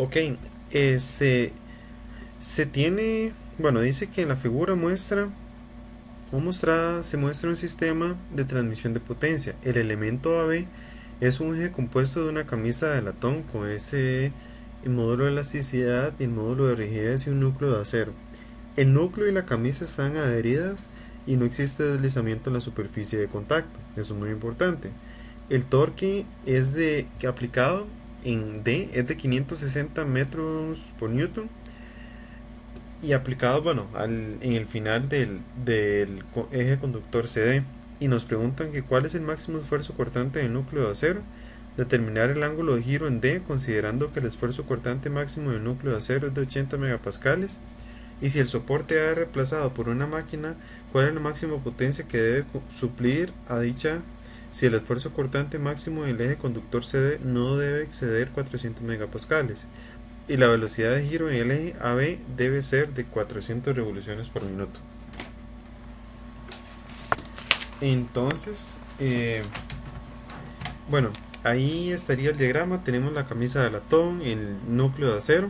Ok, este se tiene, bueno, dice que en la figura se muestra un sistema de transmisión de potencia. El elemento AB es un eje compuesto de una camisa de latón con ese módulo de elasticidad y el módulo de rigidez y un núcleo de acero. El núcleo y la camisa están adheridas y no existe deslizamiento en la superficie de contacto. Eso es muy importante. El torque es de que aplicado en D es de 560 metros por newton y aplicado, bueno, en el final del eje conductor CD. Y nos preguntan que cuál es el máximo esfuerzo cortante del núcleo de acero. Determinar el ángulo de giro en D considerando que el esfuerzo cortante máximo del núcleo de acero es de 80 megapascales. Y si el soporte A es reemplazado por una máquina, ¿cuál es la máxima potencia que debe suplir a dicha si el esfuerzo cortante máximo del eje conductor CD no debe exceder 400 megapascales? Y la velocidad de giro en el eje AB debe ser de 400 revoluciones por minuto. Entonces, bueno, ahí estaría el diagrama. Tenemos la camisa de latón, el núcleo de acero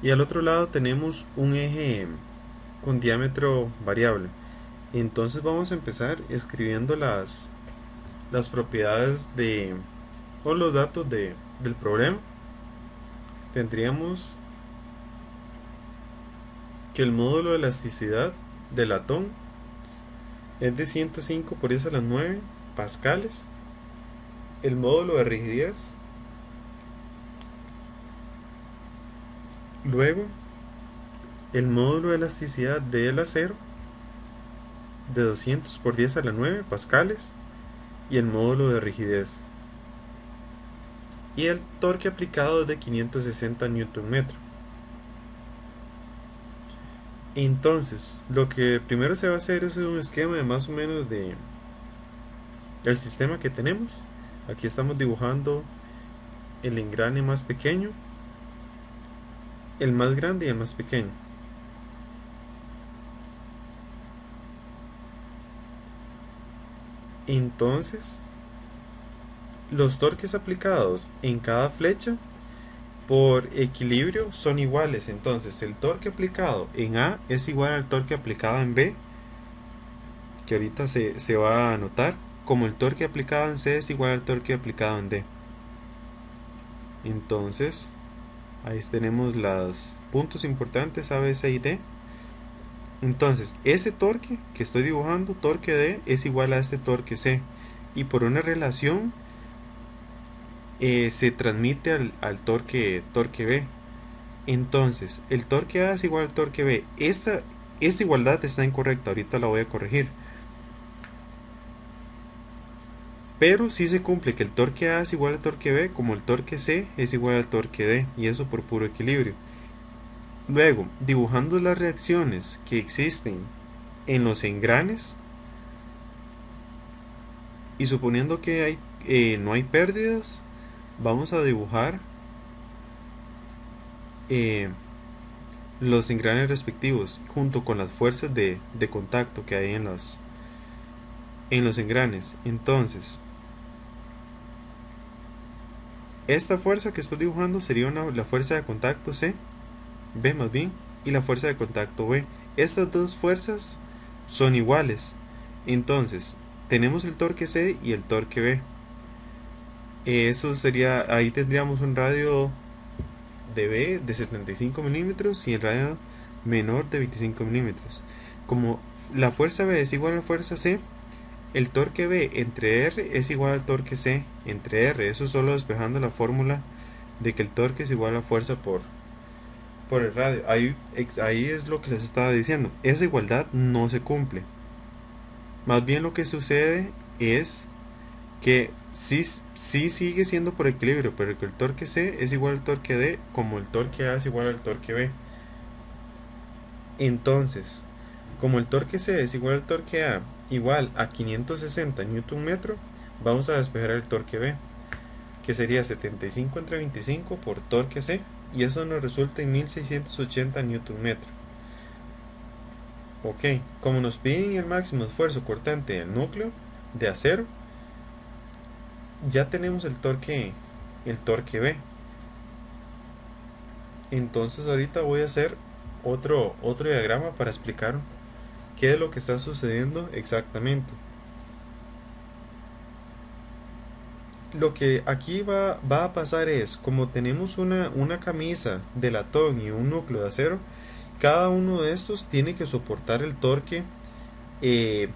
y al otro lado tenemos un eje con diámetro variable. Entonces vamos a empezar escribiendo las propiedades o los datos del problema. Tendríamos que el módulo de elasticidad del latón es de 105 por 10 a la 9 pascales. El módulo de rigidez, luego el módulo de elasticidad del acero de 200 por 10 a la 9 pascales y el módulo de rigidez. Y el torque aplicado es de 560 Nm. Entonces, lo que primero se va a hacer es un esquema de más o menos de el sistema que tenemos. Aquí estamos dibujando el engrane más pequeño, el más grande y el más pequeño. Entonces, los torques aplicados en cada flecha por equilibrio son iguales. Entonces, el torque aplicado en A es igual al torque aplicado en B, que ahorita se va a anotar, como el torque aplicado en C es igual al torque aplicado en D. Entonces, ahí tenemos los puntos importantes A, B, C y D. Entonces, ese torque que estoy dibujando, torque D, es igual a este torque C. Y por una relación se transmite al torque B. Entonces, el torque A es igual al torque B. Esta igualdad está incorrecta, ahorita la voy a corregir. Pero sí se cumple que el torque A es igual al torque B, como el torque C es igual al torque D, y eso por puro equilibrio. Luego, dibujando las reacciones que existen en los engranes y suponiendo que no hay pérdidas, vamos a dibujar eh, los engranes respectivos junto con las fuerzas de contacto que hay en los engranes. Entonces, esta fuerza que estoy dibujando sería la fuerza de contacto C, B más bien, y la fuerza de contacto B. Estas dos fuerzas son iguales. Entonces, tenemos el torque C y el torque B. Eso sería, ahí tendríamos un radio de B de 75 milímetros y el radio menor de 25 milímetros. Como la fuerza B es igual a la fuerza C, el torque B entre R es igual al torque C entre R. Eso solo despejando la fórmula de que el torque es igual a la fuerza por el radio. Ahí es lo que les estaba diciendo. Esa igualdad no se cumple. Más bien lo que sucede es que sí sigue siendo por equilibrio, pero que el torque C es igual al torque D, como el torque A es igual al torque B. Entonces, como el torque C es igual al torque A igual a 560 Nm, vamos a despejar el torque B, que sería 75 entre 25 por torque C, y eso nos resulta en 1680 Nm. Ok, como nos piden el máximo esfuerzo cortante del núcleo de acero, ya tenemos el torque B. Entonces ahorita voy a hacer otro diagrama para explicar qué es lo que está sucediendo exactamente. Lo que aquí va a pasar es, como tenemos una camisa de latón y un núcleo de acero, cada uno de estos tiene que soportar el torque B.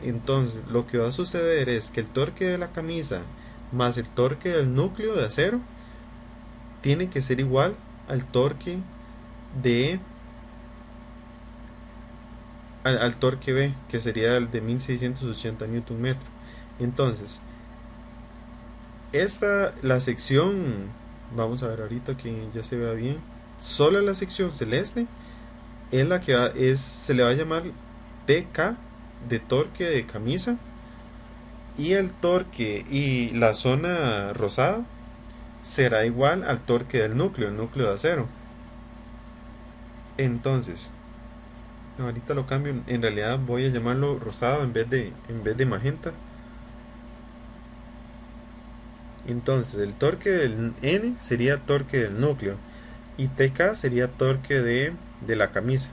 Entonces lo que va a suceder es que el torque de la camisa más el torque del núcleo de acero tiene que ser igual al torque de al torque B, que sería el de 1680 Nm. Entonces, la sección, vamos a ver ahorita que ya se vea bien, solo la sección celeste es la que se le va a llamar TK de torque de camisa, y el torque y la zona rosada será igual al torque del núcleo, el núcleo de acero. Entonces, no, ahorita lo cambio, en realidad voy a llamarlo rosado en vez de magenta. Entonces, el torque del N sería torque del núcleo y TK sería torque de la camisa.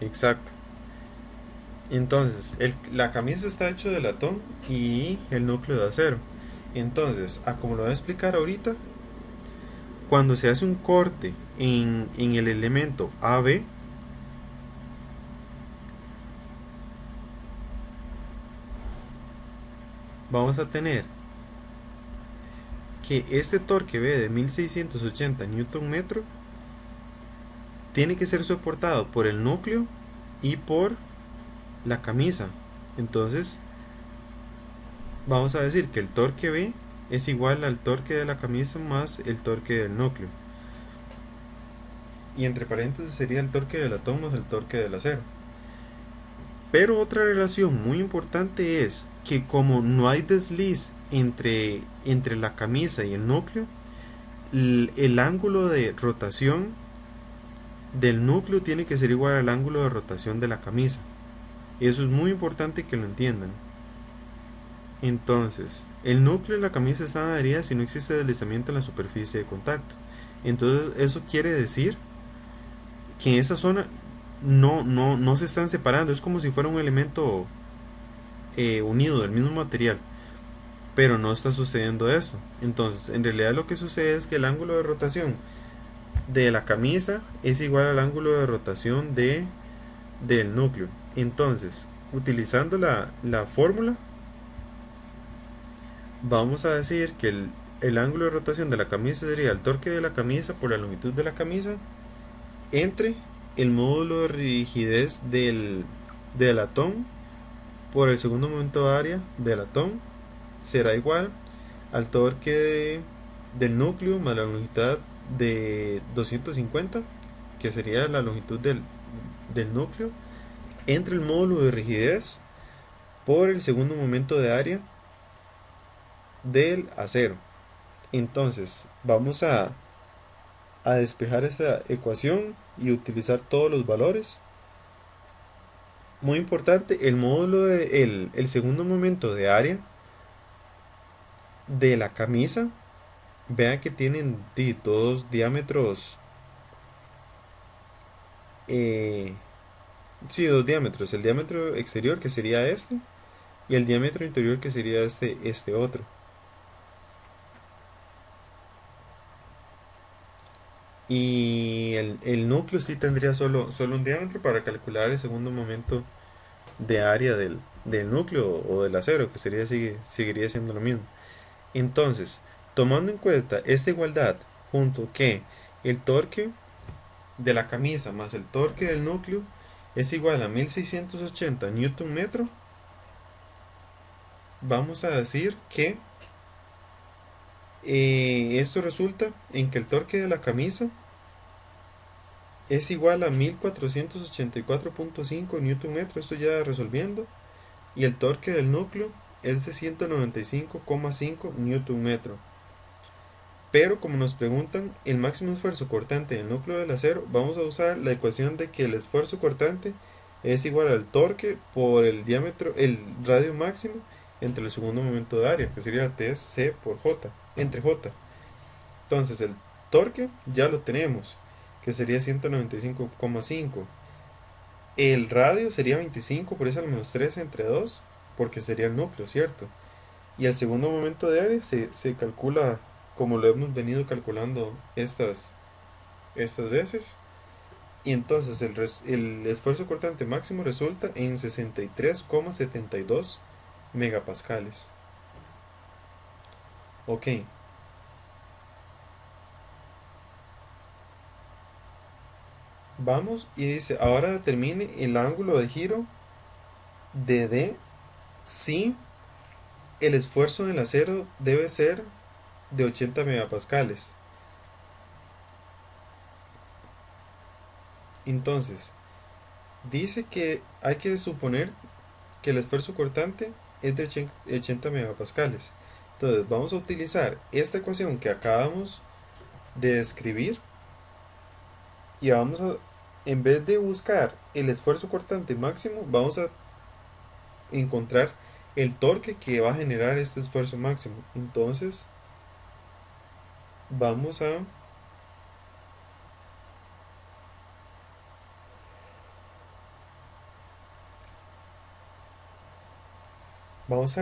Exacto. Entonces, la camisa está hecho de latón y el núcleo de acero. Entonces, como lo voy a explicar ahorita, cuando se hace un corte en el elemento AB, vamos a tener que este torque B de 1680 Nm tiene que ser soportado por el núcleo y por la camisa. Entonces, vamos a decir que el torque B es igual al torque de la camisa más el torque del núcleo. Y entre paréntesis sería el torque del latón más el torque del acero. Pero otra relación muy importante es que como no hay desliz entre la camisa y el núcleo, el ángulo de rotación del núcleo tiene que ser igual al ángulo de rotación de la camisa. Eso es muy importante que lo entiendan. Entonces, el núcleo de la camisa está adherida si no existe deslizamiento en la superficie de contacto. Entonces, eso quiere decir que en esa zona no se están separando. Es como si fuera un elemento unido del mismo material. Pero no está sucediendo eso. Entonces, en realidad lo que sucede es que el ángulo de rotación de la camisa es igual al ángulo de rotación del núcleo. Entonces, utilizando la fórmula, vamos a decir que el ángulo de rotación de la camisa sería el torque de la camisa por la longitud de la camisa entre el módulo de rigidez del latón por el segundo momento de área del latón será igual al torque del núcleo más la longitud de 250, que sería la longitud del núcleo, entre el módulo de rigidez por el segundo momento de área del acero. Entonces, vamos a despejar esta ecuación y utilizar todos los valores. Muy importante, el segundo momento de área de la camisa, vean que tienen dos diámetros, eh, sí, dos diámetros, el diámetro exterior que sería este y el diámetro interior que sería este otro. Y el núcleo sí tendría solo un diámetro para calcular el segundo momento de área del núcleo o del acero, que seguiría siendo lo mismo. Entonces, tomando en cuenta esta igualdad, junto que el torque de la camisa más el torque del núcleo es igual a 1680 Newton metro, vamos a decir que esto resulta en que el torque de la camisa es igual a 1484.5 Newton metro, esto ya resolviendo, y el torque del núcleo es de 195,5 Newton metro. pero como nos preguntan el máximo esfuerzo cortante del núcleo del acero, vamos a usar la ecuación de que el esfuerzo cortante es igual al torque por el diámetro, el radio máximo entre el segundo momento de área, que sería TC por J, entre J. Entonces el torque ya lo tenemos, que sería 195,5. El radio sería 25, por eso al menos 3 entre 2, porque sería el núcleo, ¿cierto? Y el segundo momento de área se calcula como lo hemos venido calculando estas veces. Y entonces el esfuerzo cortante máximo resulta en 63,72 megapascales. Ok, vamos y dice, ahora determine el ángulo de giro de D si el esfuerzo en el acero debe ser de 80 megapascales. Entonces, dice que hay que suponer que el esfuerzo cortante es de 80 megapascales. Entonces, vamos a utilizar esta ecuación que acabamos de escribir y vamos a, en vez de buscar el esfuerzo cortante máximo, vamos a encontrar el torque que va a generar este esfuerzo máximo. Entonces, vamos a vamos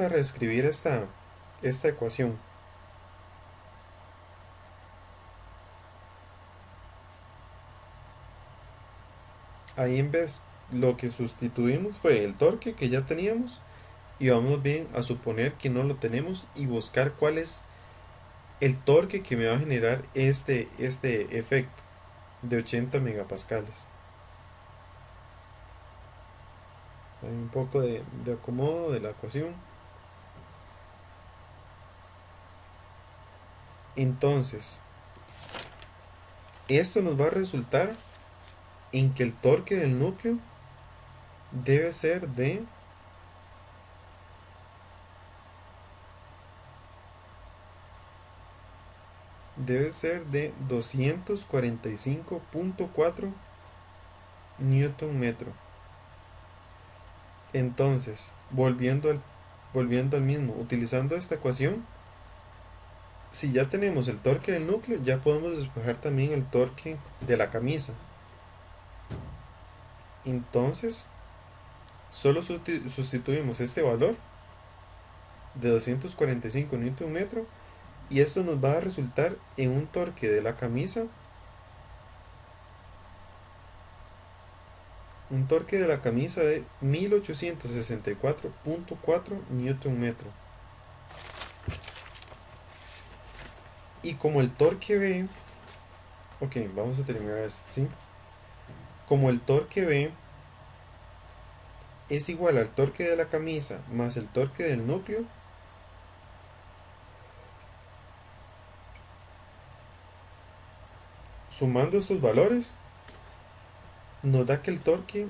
a reescribir esta ecuación. Ahí en vez lo que sustituimos fue el torque que ya teníamos y vamos bien a suponer que no lo tenemos y buscar cuál es el torque que me va a generar este efecto de 80 megapascales. Hay un poco de acomodo de la ecuación. Entonces, esto nos va a resultar en que el torque del núcleo debe ser de debe ser de 245,4 newton metro. Entonces, volviendo al mismo, utilizando esta ecuación, si ya tenemos el torque del núcleo, ya podemos despejar también el torque de la camisa. Entonces, solo sustituimos este valor de 245 newton metro y esto nos va a resultar en un torque de la camisa, de 1864,4 newton metro. Y como el torque B, ok, vamos a terminar esto, ¿sí? Como el torque B es igual al torque de la camisa más el torque del núcleo, sumando estos valores, nos da que el torque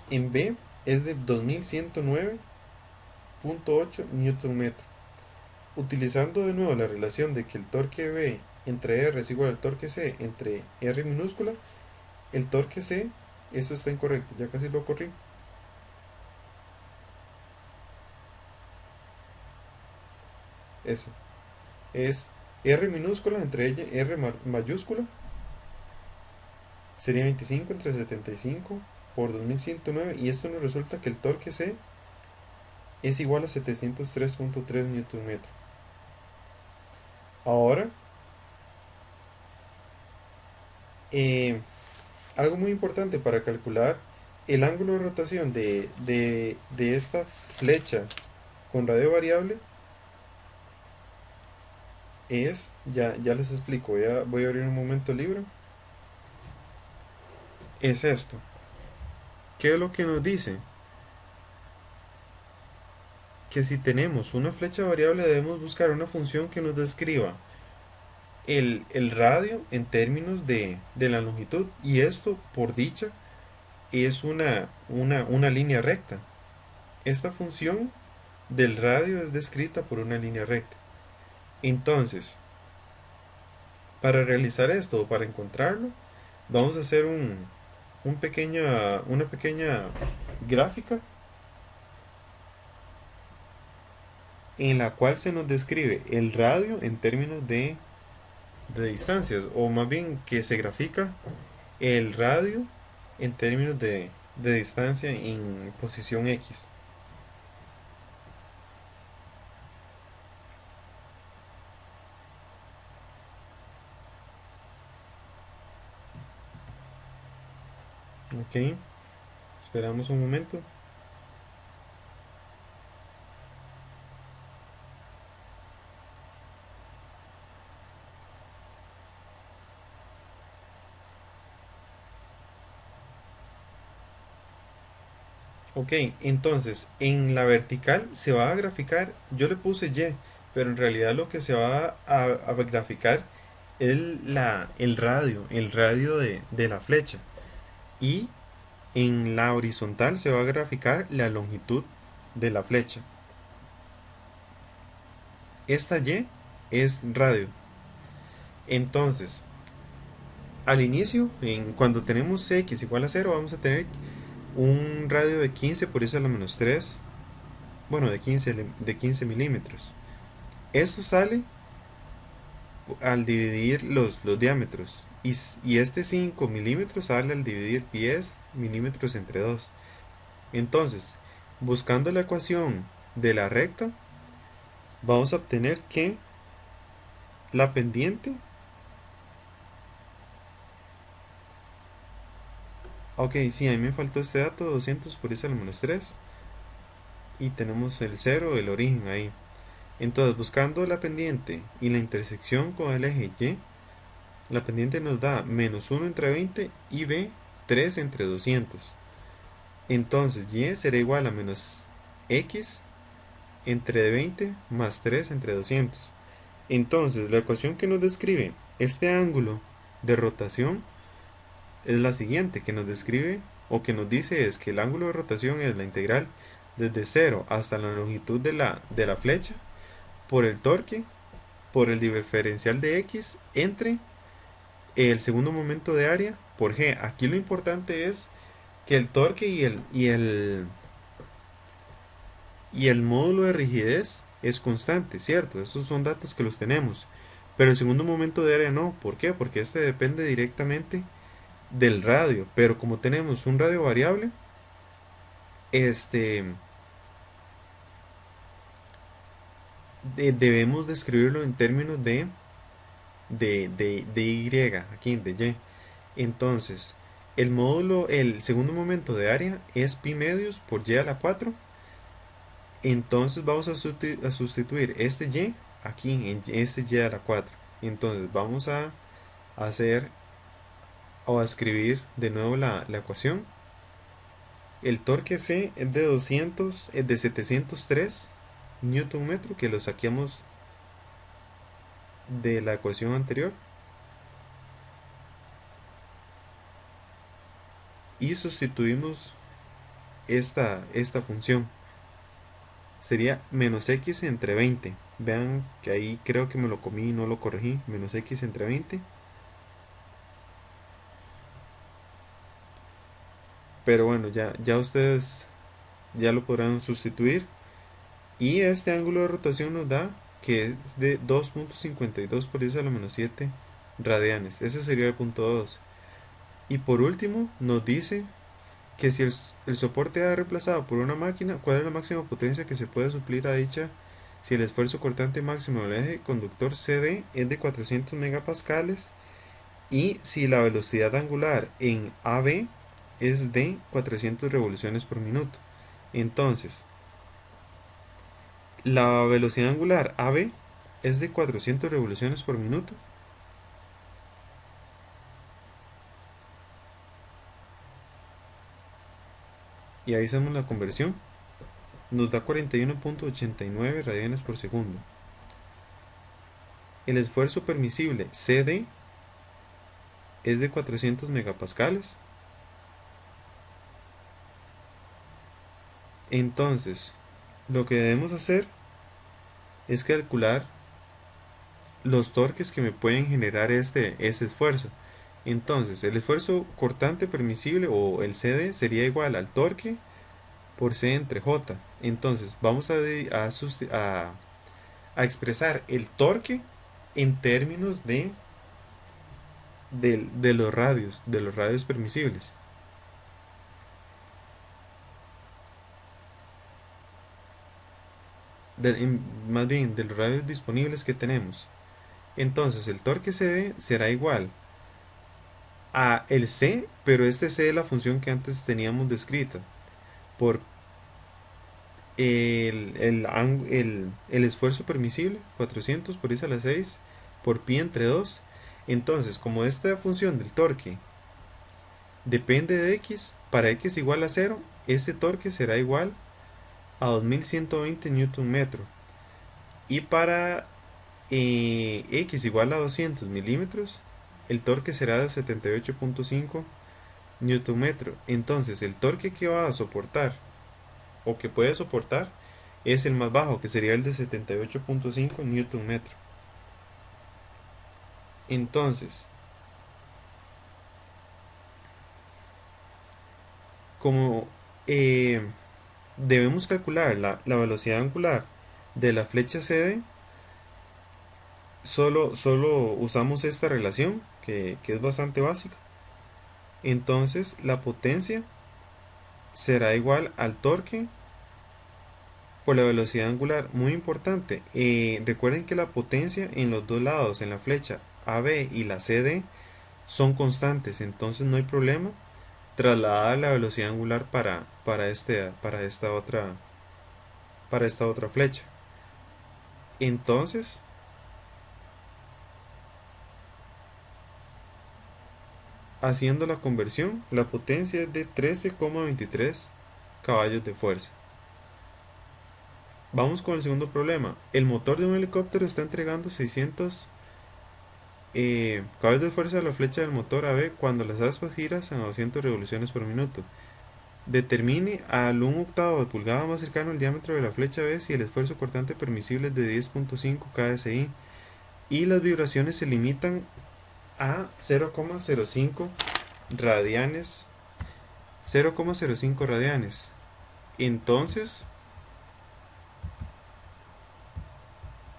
en B es de 2109,8 newton metro. Utilizando de nuevo la relación de que el torque B entre R es igual al torque C entre R minúscula, el torque C, eso está incorrecto, ya casi lo corrí. Eso es R minúscula entre ella R mayúscula, sería 25 entre 75 por 2109 y esto nos resulta que el torque C es igual a 703,3 newton metro. Ahora, algo muy importante para calcular el ángulo de rotación de esta flecha con radio variable es, ya les explico, voy a abrir un momento el libro, es esto. ¿Qué es lo que nos dice? Que si tenemos una flecha variable debemos buscar una función que nos describa el radio en términos de la longitud y esto por dicha es una línea recta. Esta función del radio es descrita por una línea recta. Entonces, Para realizar esto o para encontrarlo, vamos a hacer una pequeña gráfica en la cual se nos describe el radio en términos de distancias, o más bien que se grafica el radio en términos de distancia en posición X. Ok, esperamos un momento. Ok, entonces en la vertical se va a graficar, yo le puse Y, pero en realidad lo que se va a graficar es el radio de la flecha. Y en la horizontal se va a graficar la longitud de la flecha. Esta Y es radio. Entonces, al inicio, cuando tenemos X igual a 0, vamos a tener un radio de 15 por 10 a la menos 3, bueno, de 15 milímetros. Eso sale al dividir los diámetros. Y este 5 milímetros sale al dividir 10 milímetros entre 2. Entonces, buscando la ecuación de la recta, vamos a obtener que la pendiente, ok, sí, a mí me faltó este dato, 200 por 10 a la menos 3, y tenemos el 0 del origen ahí. Entonces, buscando la pendiente y la intersección con el eje Y, la pendiente nos da menos 1 entre 20 y B 3 entre 200. Entonces, Y será igual a menos X entre 20 más 3 entre 200. Entonces, la ecuación que nos describe este ángulo de rotación es la siguiente, que nos describe o que nos dice es que el ángulo de rotación es la integral desde 0 hasta la longitud de la flecha por el torque por el diferencial de X entre el segundo momento de área por G. Aquí lo importante es que el torque y el módulo de rigidez es constante, ¿cierto? Esos son datos que los tenemos. Pero el segundo momento de área no. ¿Por qué? Porque este depende directamente del radio. Pero como tenemos un radio variable, este debemos describirlo en términos de Y, aquí, de Y. Entonces, el segundo momento de área es pi medios por Y a la 4. Entonces vamos a sustituir este Y aquí en este Y a la 4. Entonces vamos a hacer o a escribir de nuevo la ecuación. El torque C es de 200, es de 703 newton metro, que lo saquemos de la ecuación anterior. Y sustituimos esta función. Sería menos x entre 20. Vean que ahí creo que me lo comí y no lo corregí. Menos x entre 20. Pero bueno, ya ustedes ya lo podrán sustituir. Y este ángulo de rotación nos da que es de 2.52 por 10 a la menos 7 radianes. Ese sería el punto 2. Y por último nos dice que si el soporte ha reemplazado por una máquina, ¿cuál es la máxima potencia que se puede suplir a dicha si el esfuerzo cortante máximo del eje conductor CD es de 400 megapascales y si la velocidad angular en AB es de 400 revoluciones por minuto? Entonces, la velocidad angular AB es de 400 revoluciones por minuto. Y ahí hacemos la conversión. Nos da 41.89 radianes por segundo. El esfuerzo permisible CD es de 400 megapascales. Entonces, lo que debemos hacer es calcular los torques que me pueden generar ese esfuerzo. Entonces, el esfuerzo cortante permisible o el CD sería igual al torque por C entre J. Entonces, vamos a expresar el torque en términos de los radios permisibles. Más bien, de los radios disponibles que tenemos. Entonces, el torque CD será igual a el C, pero este C es la función que antes teníamos descrita, por el esfuerzo permisible, 400 por 10 a la 6, por pi entre 2. Entonces, como esta función del torque depende de x, para x igual a 0, este torque será igual a 2120 newton metro. Y para x igual a 200 milímetros, el torque será de 78.5 newton metro. Entonces, el torque que va a soportar o que puede soportar es el más bajo, que sería el de 78.5 newton metro. Entonces, como debemos calcular la velocidad angular de la flecha CD, solo usamos esta relación que es bastante básica. Entonces, la potencia será igual al torque por la velocidad angular. Muy importante, recuerden que la potencia en los dos lados, en la flecha AB y la CD, son constantes, entonces no hay problema trasladar la velocidad angular para esta otra flecha. Entonces, haciendo la conversión, la potencia es de 13,23 caballos de fuerza. Vamos con el segundo problema. El motor de un helicóptero está entregando 600 caballos de fuerza a la flecha del motor AB cuando las aspas giran a 200 revoluciones por minuto. Determine al 1/8 de pulgada más cercano al diámetro de la flecha B si el esfuerzo cortante permisible es de 10.5 kSI y las vibraciones se limitan a 0,05 radianes. 0,05 radianes. Entonces,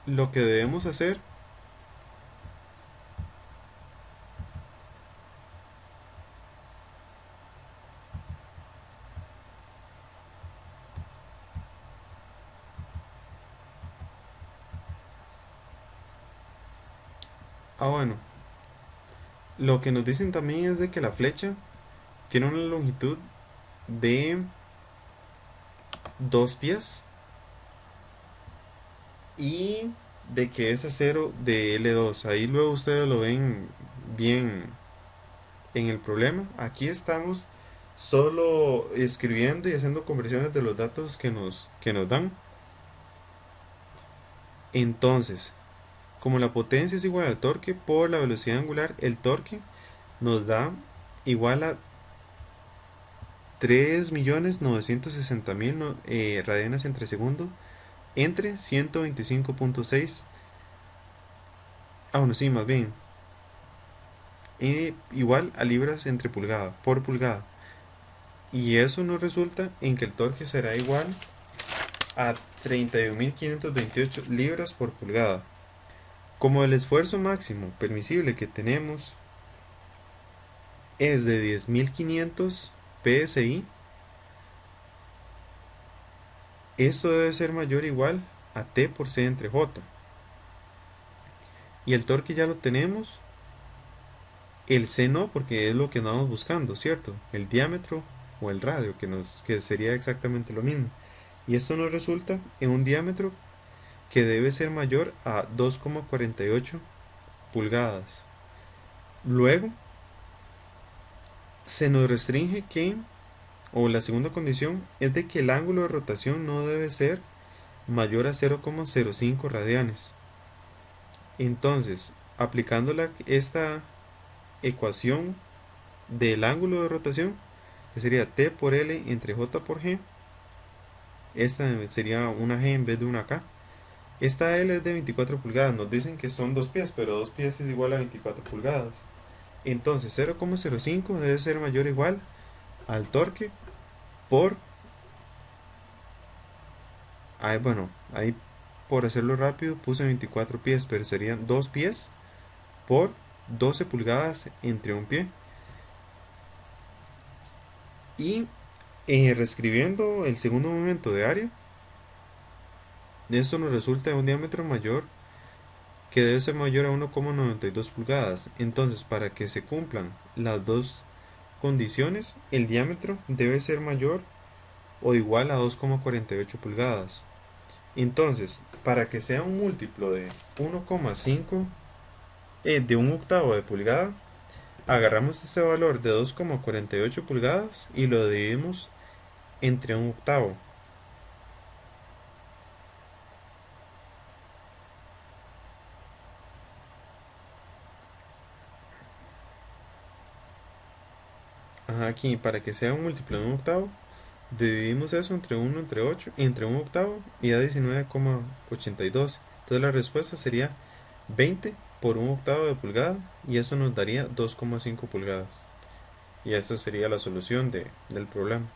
lo que debemos hacer bueno, lo que nos dicen también es de que la flecha tiene una longitud de 2 pies y de que es acero de L2. Ahí luego ustedes lo ven bien en el problema. Aquí estamos solo escribiendo y haciendo conversiones de los datos que nos dan. Entonces, como la potencia es igual al torque por la velocidad angular, el torque nos da igual a 3.960.000 radianes entre segundo entre 125.6. Bueno, sí, más bien. Igual a libras entre pulgada por pulgada. Y eso nos resulta en que el torque será igual a 31.528 libras por pulgada. Como el esfuerzo máximo permisible que tenemos es de 10.500 psi, esto debe ser mayor o igual a T por C entre J. Y el torque ya lo tenemos, el C no, porque es lo que andamos buscando, ¿cierto? El diámetro o el radio, que sería exactamente lo mismo. Y esto nos resulta en un diámetro que debe ser mayor a 2,48 pulgadas. Luego, se nos restringe que, o la segunda condición, es de que el ángulo de rotación no debe ser mayor a 0,05 radianes. Entonces, aplicando esta ecuación del ángulo de rotación, que sería T por L entre J por G, esta sería una G en vez de una K, Esta L es de 24 pulgadas, nos dicen que son 2 pies, pero 2 pies es igual a 24 pulgadas. Entonces 0,05 debe ser mayor o igual al torque por, bueno, ahí por hacerlo rápido puse 24 pies, pero serían 2 pies por 12 pulgadas entre un pie. Y reescribiendo el segundo momento de área, esto nos resulta un diámetro mayor que debe ser mayor a 1,92 pulgadas. Entonces, para que se cumplan las dos condiciones, el diámetro debe ser mayor o igual a 2,48 pulgadas. Entonces, para que sea un múltiplo de 1,5 de un octavo de pulgada, agarramos ese valor de 2,48 pulgadas y lo dividimos entre un octavo. Ajá, aquí, para que sea un múltiplo de un octavo, dividimos eso entre 1 entre 8 entre un octavo y da 19,82. Entonces la respuesta sería 20 por un octavo de pulgada y eso nos daría 2,5 pulgadas. Y esa sería la solución del problema.